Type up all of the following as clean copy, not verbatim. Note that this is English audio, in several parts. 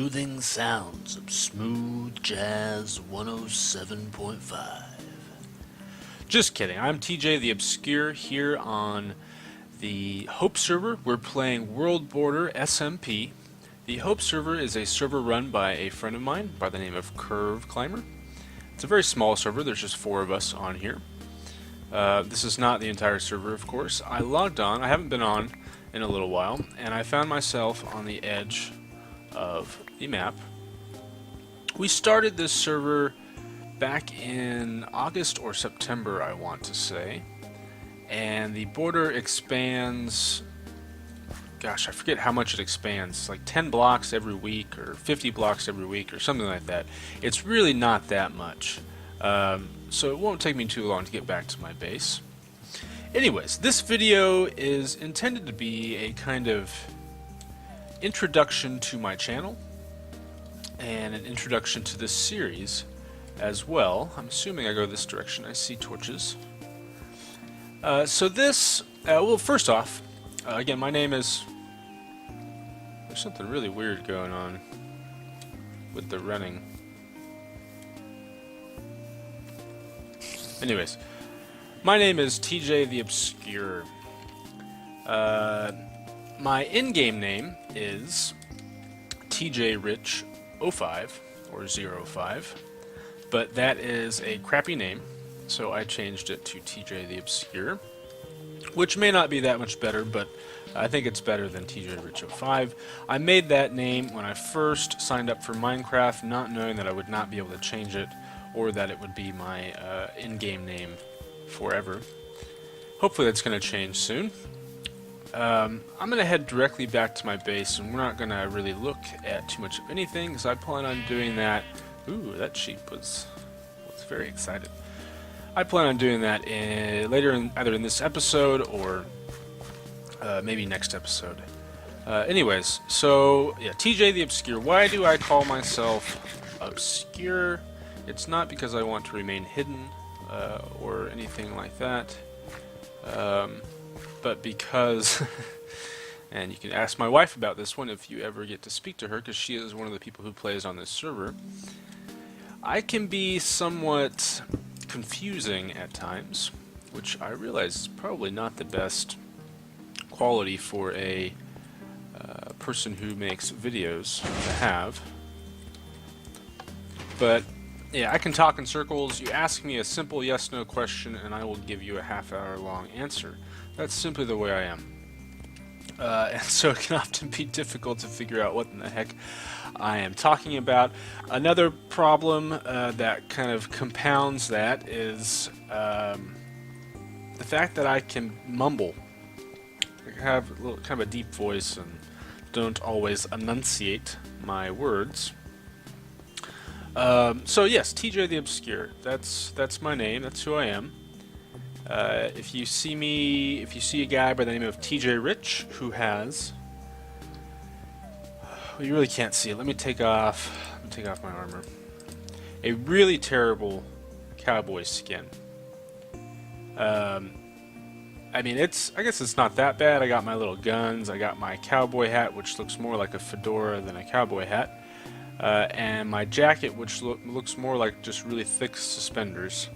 soothing sounds of smooth jazz 107.5. Just kidding. I'm TJ the Obscure here on the Hope server. We're playing World Border SMP. The Hope server is a server run by a friend of mine by the name of Curve Climber. It's a very small server. There's just 4 of us on here. This is not the entire server, of course. I logged on. I haven't been on in a little while, and I found myself on the edge of the map. We started this server back in August or September, I want to say, and the border expands, gosh, I forget how much it expands, like 10 blocks every week or 50 blocks every week or something like that. It's really not that much, so it won't take me too long to get back to my base. Anyways, this video is intended to be a kind of introduction to my channel and an introduction to this series as well. I'm assuming I go this direction. I see torches. So this, well, first off, again, my name is... There's something really weird going on with the running. Anyways, my name is TJ the Obscure. My in-game name is TJ Rich 05 or 05, but that is a crappy name, so I changed it to TJ the Obscure, which may not be that much better, but I think it's better than TJ Rich 05. I made that name when I first signed up for Minecraft, not knowing that I would not be able to change it or that it would be my in-game name forever. Hopefully that's going to change soon. I'm going to head directly back to my base, and we're not going to really look at too much of anything, because I plan on doing that. Ooh, that sheep was very excited. I plan on doing that either in this episode or maybe next episode. Anyways, so yeah, TJ the Obscure. Why do I call myself obscure? It's not because I want to remain hidden or anything like that. But because, and you can ask my wife about this one if you ever get to speak to her, because she is one of the people who plays on this server, I can be somewhat confusing at times, which I realize is probably not the best quality for a person who makes videos to have. But yeah, I can talk in circles. You ask me a simple yes-no question, and I will give you a half-hour-long answer. That's simply the way I am. And so it can often be difficult to figure out what in the heck I am talking about. Another problem that kind of compounds that is the fact that I can mumble. I have a little, kind of a deep voice and don't always enunciate my words. So yes, TJ the Obscure. That's my name. That's who I am. If you see a guy by the name of TJ Rich who has, well, you really can't see it. Let me take off my armor. A really terrible cowboy skin. I mean, I guess it's not that bad. I got my little guns. I got my cowboy hat, which looks more like a fedora than a cowboy hat. And my jacket, which looks more like just really thick suspenders.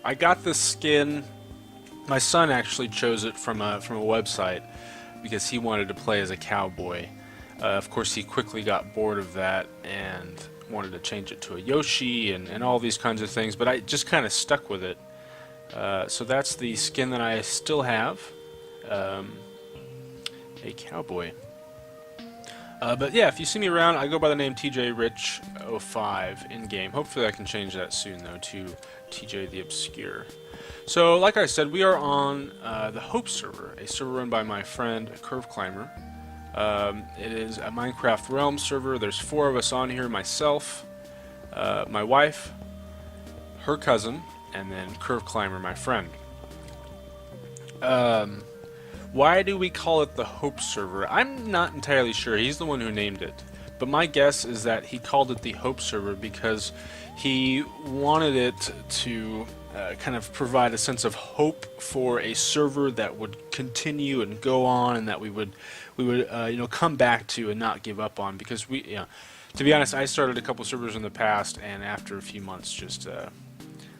I got this skin. My son actually chose it from a website because he wanted to play as a cowboy. Of course, he quickly got bored of that and wanted to change it to a Yoshi and all these kinds of things, but I just kind of stuck with it. So that's the skin that I still have. A cowboy. But yeah, if you see me around, I go by the name TJ Rich 05 in game. Hopefully I can change that soon though to TJ the Obscure. So like I said, we are on the Hope server, a server run by my friend Curve Climber. It is a Minecraft Realm server. There's 4 of us on here, myself, my wife, her cousin, and then Curve Climber, my friend. Why do we call it the Hope server? I'm not entirely sure. He's the one who named it. But my guess is that he called it the Hope server because he wanted it to kind of provide a sense of hope for a server that would continue and go on, and that we would we would come back to and not give up on, because to be honest, I started a couple servers in the past, and after a few months just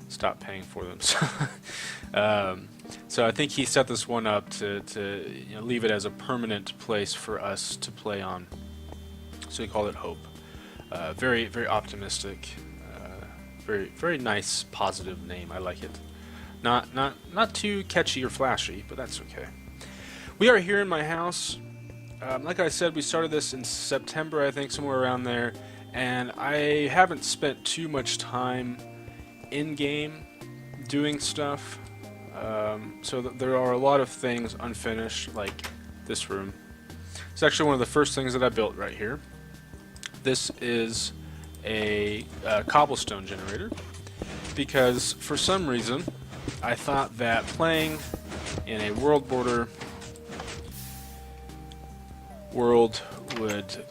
stopped paying for them. So I think he set this one up to leave it as a permanent place for us to play on. So he called it Hope. Very, very optimistic. Very, very nice, positive name. I like it. Not too catchy or flashy, but that's okay. We are here in my house. Like I said, we started this in September, I think, somewhere around there, and I haven't spent too much time in-game doing stuff. So there are a lot of things unfinished, like this room. It's actually one of the first things that I built right here. This is a cobblestone generator, because for some reason I thought that playing in a world border world would,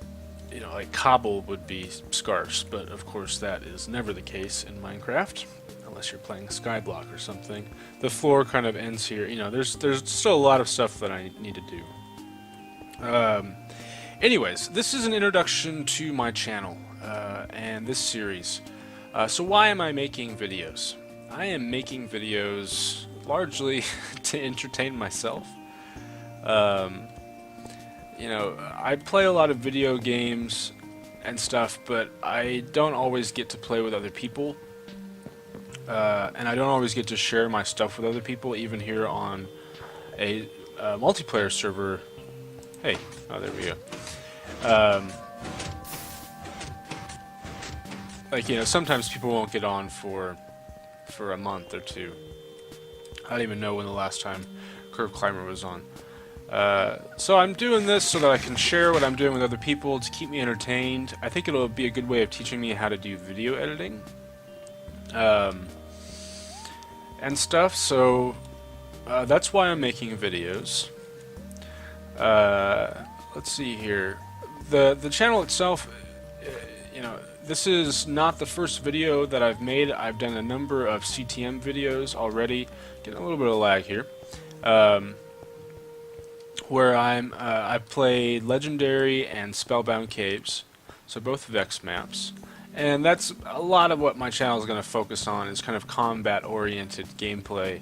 like cobble would be scarce, but of course that is never the case in Minecraft, unless you're playing Skyblock or something. The floor kind of ends here. There's still a lot of stuff that I need to do. Anyways, this is an introduction to my channel and this series. So why am I making videos? I am making videos largely to entertain myself. I play a lot of video games and stuff, but I don't always get to play with other people. And I don't always get to share my stuff with other people, even here on a multiplayer server. Hey, oh, there we go. Sometimes people won't get on for a month or two. I don't even know when the last time Curve Climber was on. So I'm doing this so that I can share what I'm doing with other people to keep me entertained. I think it'll be a good way of teaching me how to do video editing and stuff. So that's why I'm making videos. Let's see here. The channel itself, this is not the first video that I've made. I've done a number of CTM videos already. Getting a little bit of lag here. Where I've played Legendary and Spellbound Caves, so both Vex maps, and that's a lot of what my channel is going to focus on, is kind of combat-oriented gameplay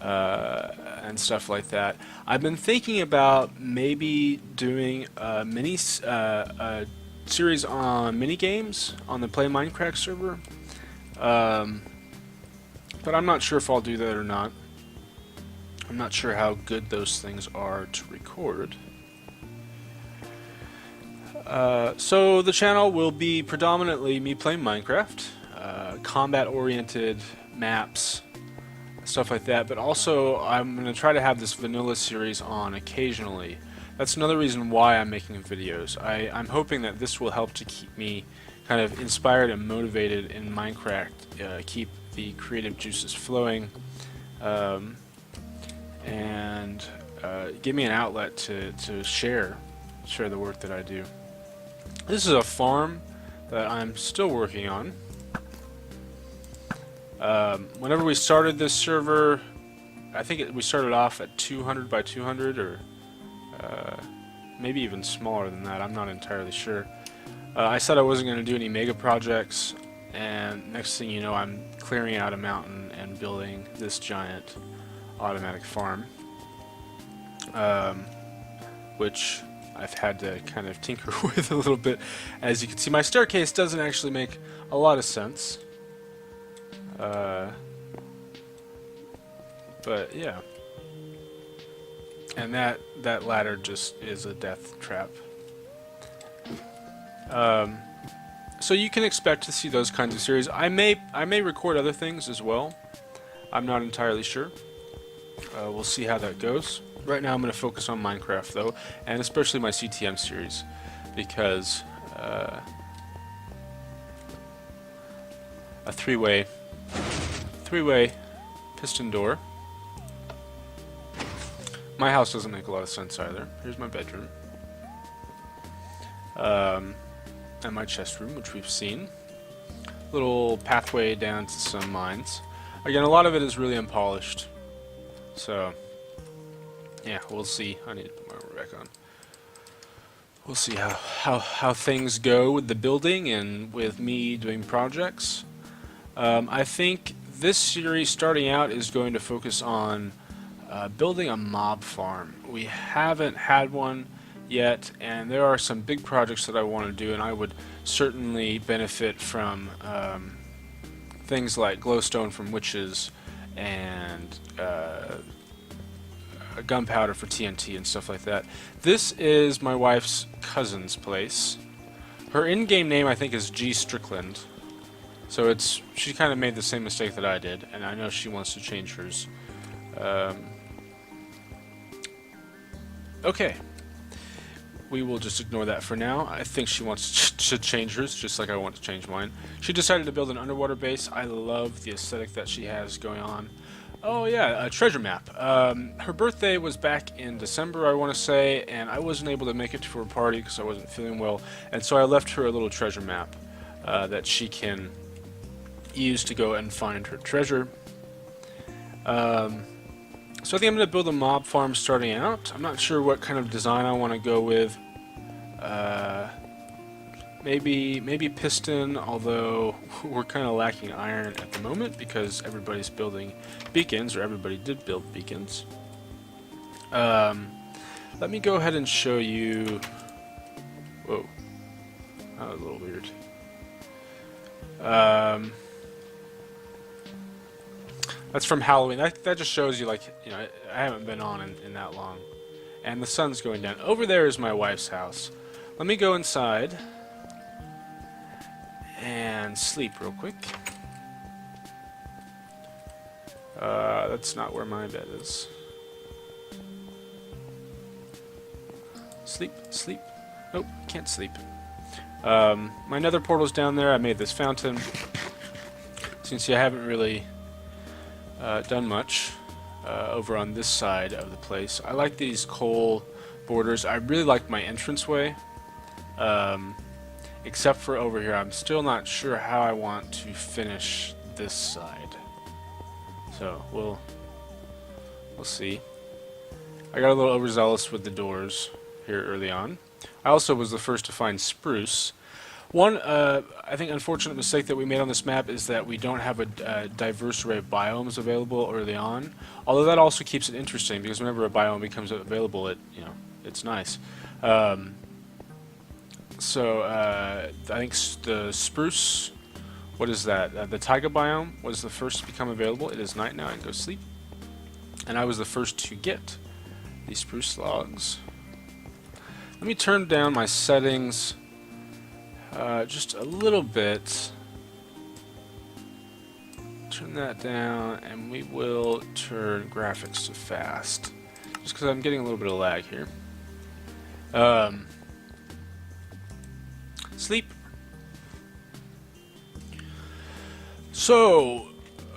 and stuff like that. I've been thinking about maybe doing a series on mini games on the Play Minecraft server, but I'm not sure if I'll do that or not. I'm not sure how good those things are to record. So the channel will be predominantly me playing Minecraft, combat-oriented maps, stuff like that, but also I'm going to try to have this vanilla series on occasionally. That's another reason why I'm making videos. I'm hoping that this will help to keep me kind of inspired and motivated in Minecraft, keep the creative juices flowing, and give me an outlet to share the work that I do. This is a farm that I'm still working on. Whenever we started this server, I think we started off at 200 by 200, or maybe even smaller than that. I'm not entirely sure. I said I wasn't going to do any mega projects, and next thing you know, I'm clearing out a mountain and building this giant automatic farm, which I've had to kind of tinker with a little bit. As you can see, my staircase doesn't actually make a lot of sense, but yeah, and that ladder just is a death trap. So you can expect to see those kinds of series. I may record other things as well. I'm not entirely sure. We'll see how that goes. Right now I'm going to focus on Minecraft though, and especially my CTM series, because a three-way piston door. My house doesn't make a lot of sense either. Here's my bedroom. And my chest room, which we've seen. Little pathway down to some mines. Again, a lot of it is really unpolished. So, yeah, we'll see. I need to put my armor back on. we'll see how things go with the building and with me doing projects. I think this series starting out is going to focus on building a mob farm. We haven't had one yet, and there are some big projects that I want to do, and I would certainly benefit from things like glowstone from witches and gunpowder for TNT and stuff like that. This is my wife's cousin's place. Her in-game name I think is G Strickland. So she kind of made the same mistake that I did, and I know she wants to change hers. Okay. We will just ignore that for now. I think she wants to change hers, just like I want to change mine. She decided to build an underwater base. I love the aesthetic that she has going on. Oh yeah, a treasure map. Her birthday was back in December, I want to say, and I wasn't able to make it to her party because I wasn't feeling well, and so I left her a little treasure map that she can use to go and find her treasure. So I think I'm going to build a mob farm starting out. I'm not sure what kind of design I want to go with. Maybe piston, although we're kind of lacking iron at the moment because everybody's building beacons, or everybody did build beacons. Let me go ahead and show you... Whoa. That was a little weird. That's from Halloween. That just shows you, like, you know, I haven't been on in that long. And the sun's going down. Over there is my wife's house. Let me go inside and sleep real quick. That's not where my bed is. Sleep, sleep. Nope, can't sleep. My nether portal's down there. I made this fountain. Since I haven't really done much over on this side of the place. I like these coal borders. I really like my entranceway. Except for over here. I'm still not sure how I want to finish this side. So we'll see. I got a little overzealous with the doors here early on. I also was the first to find spruce. One, I think, unfortunate mistake that we made on this map is that we don't have a diverse array of biomes available early on. Although that also keeps it interesting because whenever a biome becomes available, it's nice. I think the spruce, what is that? The taiga biome was the first to become available. It is night now. I can go sleep. And I was the first to get these spruce logs. Let me turn down my settings just a little bit. Turn that down, and we will turn graphics to fast. Just because I'm getting a little bit of lag here. Sleep. So,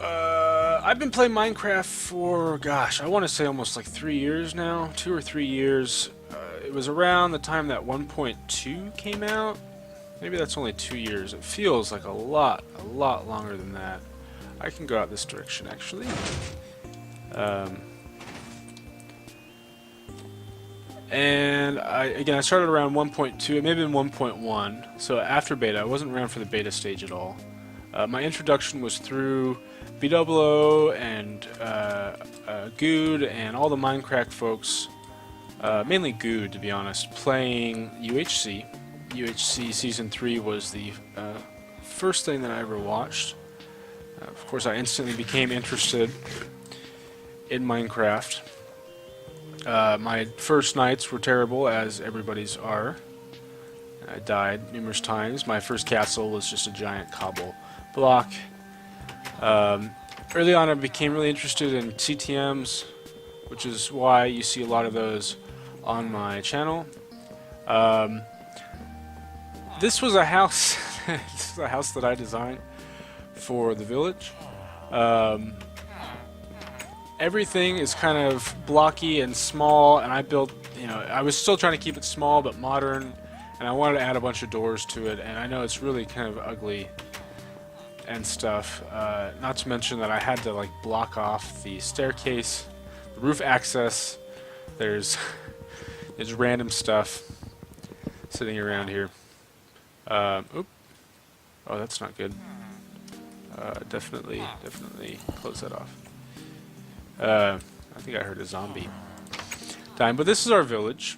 I've been playing Minecraft for, gosh, I want to say almost like 3 years now. 2 or 3 years. It was around the time that 1.2 came out. Maybe that's only 2 years. It feels like a lot longer than that. I can go out this direction, actually. And I started around 1.2, it may have been 1.1, so after beta. I wasn't around for the beta stage at all. My introduction was through BWO and Good and all the Minecraft folks, mainly Good to be honest, playing UHC. UHC Season 3 was the first thing that I ever watched. Of course, I instantly became interested in Minecraft. My first nights were terrible, as everybody's are. I died numerous times. My first castle was just a giant cobble block. Early on, I became really interested in CTMs, which is why you see a lot of those on my channel. This was a house. This is a house that I designed for the village. Everything is kind of blocky and small, and I built, I was still trying to keep it small but modern, and I wanted to add a bunch of doors to it, and I know it's really kind of ugly and stuff. Not to mention that I had to like block off the staircase, the roof access. There's random stuff. sitting around here. Oop. Oh, that's not good. Definitely close that off. I think I heard a zombie dying, but this is our village.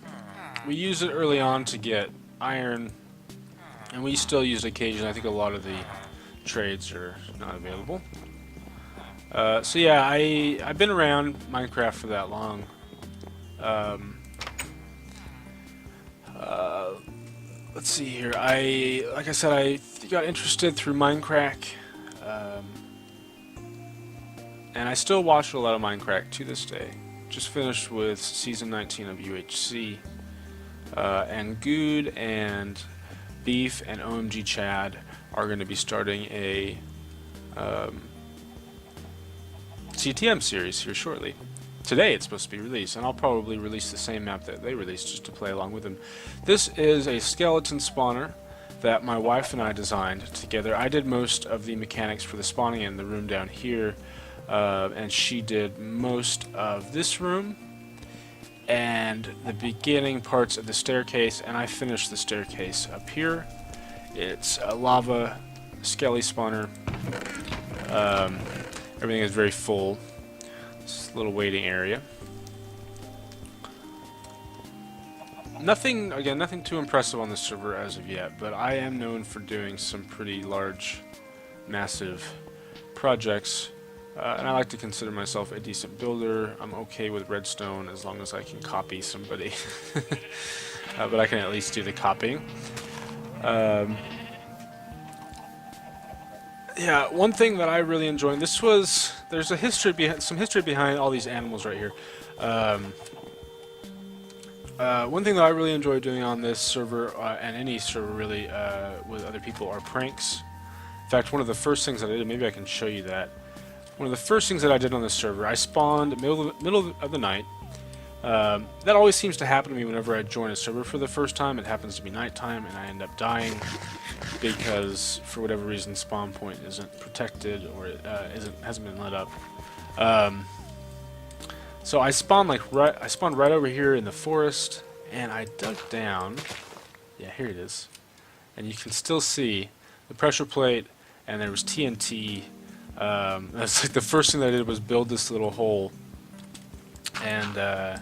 We use it early on to get iron, and we still use it occasionally. I think a lot of the trades are not available. So yeah, I've been around Minecraft for that long. Let's see here. Like I said, I got interested through Minecraft, and I still watch a lot of Minecraft to this day. Just finished with season 19 of UHC, and Good and Beef and OMG Chad are going to be starting a CTM series here shortly. Today it's supposed to be released, and I'll probably release the same map that they released just to play along with them. This is a skeleton spawner that my wife and I designed together. I did most of the mechanics for the spawning in the room down here, and she did most of this room and the beginning parts of the staircase, and I finished the staircase up here. It's a lava skelly spawner. Everything is very full. It's a little waiting area. Nothing too impressive on this server as of yet, but I am known for doing some pretty large, massive projects, and I like to consider myself a decent builder. I'm okay with redstone as long as I can copy somebody, but I can at least do the copying. Yeah, one thing that I really enjoy, and there's a history some history behind all these animals right here. One thing that I really enjoy doing on this server, and any server really, with other people, are pranks. In fact, one of the first things that I did, maybe I can show you that. One of the first things that I did on this server, I spawned middle of the night. That always seems to happen to me whenever I join a server for the first time. It happens to be nighttime, and I end up dying because, for whatever reason, spawn point isn't protected or it hasn't been lit up. So I spawned right over here in the forest, and I dug down. Yeah, here it is, and you can still see the pressure plate, and there was TNT. That's like the first thing that I did was build this little hole, and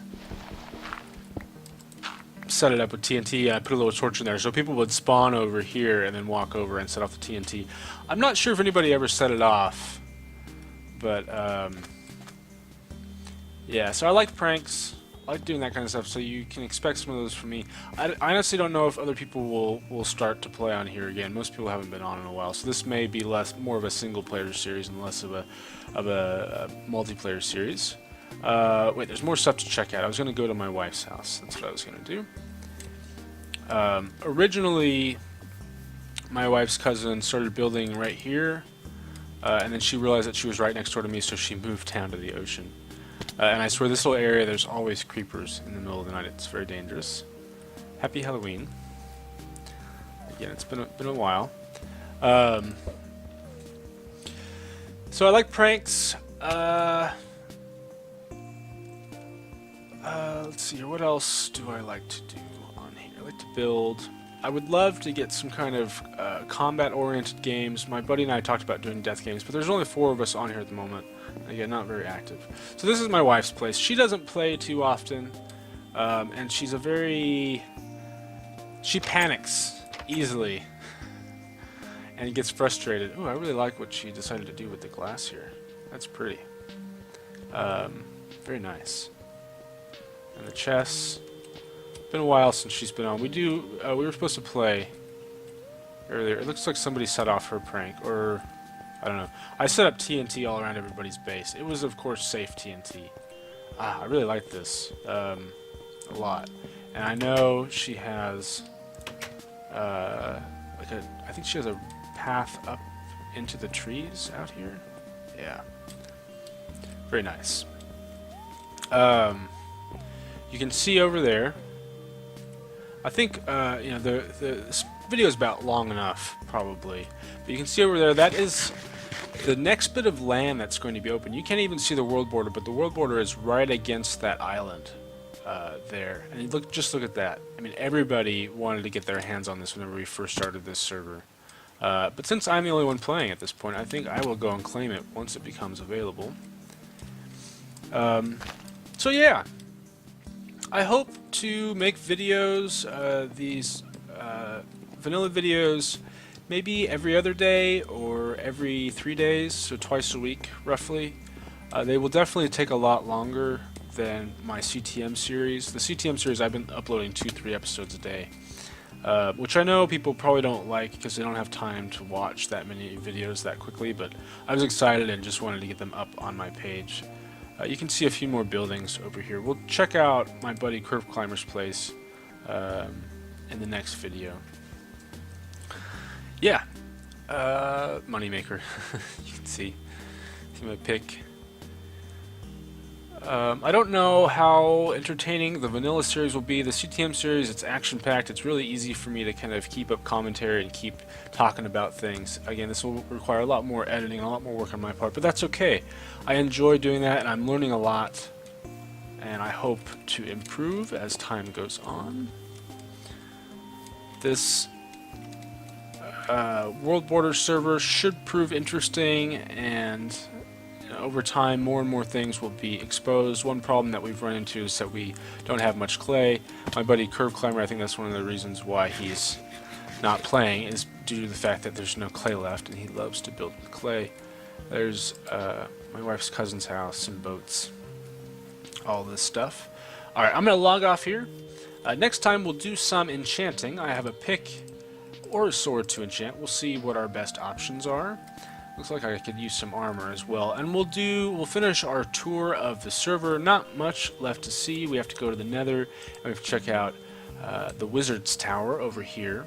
set it up with TNT. I put a little torch in there, so people would spawn over here and then walk over and set off the TNT. I'm not sure if anybody ever set it off, but yeah, so I like pranks. I like doing that kind of stuff, so you can expect some of those from me. I honestly don't know if other people will start to play on here again. Most people haven't been on in a while, so this may be more of a single-player series and less of a multiplayer series. Wait, there's more stuff to check out. I was going to go to my wife's house. That's what I was going to do. Originally, my wife's cousin started building right here, and then she realized that she was right next door to me, so she moved down to the ocean. And I swear, this little area, there's always creepers in the middle of the night. It's very dangerous. Happy Halloween. Again, it's been a while. So I like pranks. Let's see here. What else do I like to do on here? I like to build. I would love to get some kind of combat-oriented games. My buddy and I talked about doing death games, but there's only 4 of us on here at the moment. Again, not very active. So this is my wife's place. She doesn't play too often, and she panics easily and gets frustrated. Ooh, I really like what she decided to do with the glass here. That's pretty. Very nice. And the chests. Been a while since she's been on. We were supposed to play earlier. It looks like somebody set off her prank, or I don't know. I set up TNT all around everybody's base. It was, of course, safe TNT. I really like this a lot. And I know she has I think she has a path up into the trees out here. Yeah. Very nice. You can see over there. I think you know, this video is about long enough, probably. But you can see over there, that is the next bit of land that's going to be open. You can't even see the world border, but the world border is right against that island. there. And just look at that. I mean, everybody wanted to get their hands on this whenever we first started this server. But since I'm the only one playing at this point, I think I will go and claim it once it becomes available. So yeah, I hope to make videos, these vanilla videos, maybe every other day or every 3 days, so twice a week roughly. They will definitely take a lot longer than my CTM series. The CTM series, I've been uploading 2-3 episodes a day, which I know people probably don't like because they don't have time to watch that many videos that quickly, but I was excited and just wanted to get them up on my page. You can see a few more buildings over here. We'll check out my buddy Curve Climber's place in the next video. Yeah, moneymaker. You can see my pick. I don't know how entertaining the vanilla series will be. The CTM series, it's action-packed. It's really easy for me to kind of keep up commentary and keep talking about things. Again, this will require a lot more editing, a lot more work on my part, but that's okay. I enjoy doing that, and I'm learning a lot, and I hope to improve as time goes on. This World Border server should prove interesting, and over time more and more things will be exposed. One problem that we've run into is that we don't have much clay. My buddy Curve Climber, I think that's one of the reasons why he's not playing, is due to the fact that there's no clay left, and he loves to build with clay. There's my wife's cousin's house, some boats, all this stuff. Alright, I'm going to log off here. Next time we'll do some enchanting. I have a pick or a sword to enchant. We'll see what our best options are. Looks like I could use some armor as well. And we'll finish our tour of the server. Not much left to see. We have to go to the Nether, and we have to check out the Wizard's Tower over here.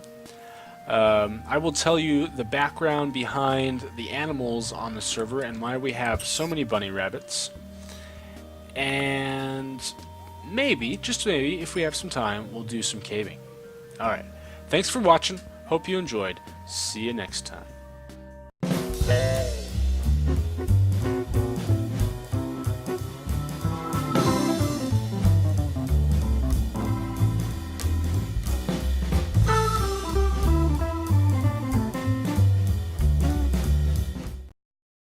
I will tell you the background behind the animals on the server and why we have so many bunny rabbits. And maybe, just maybe, if we have some time, we'll do some caving. Alright, thanks for watching. Hope you enjoyed. See you next time.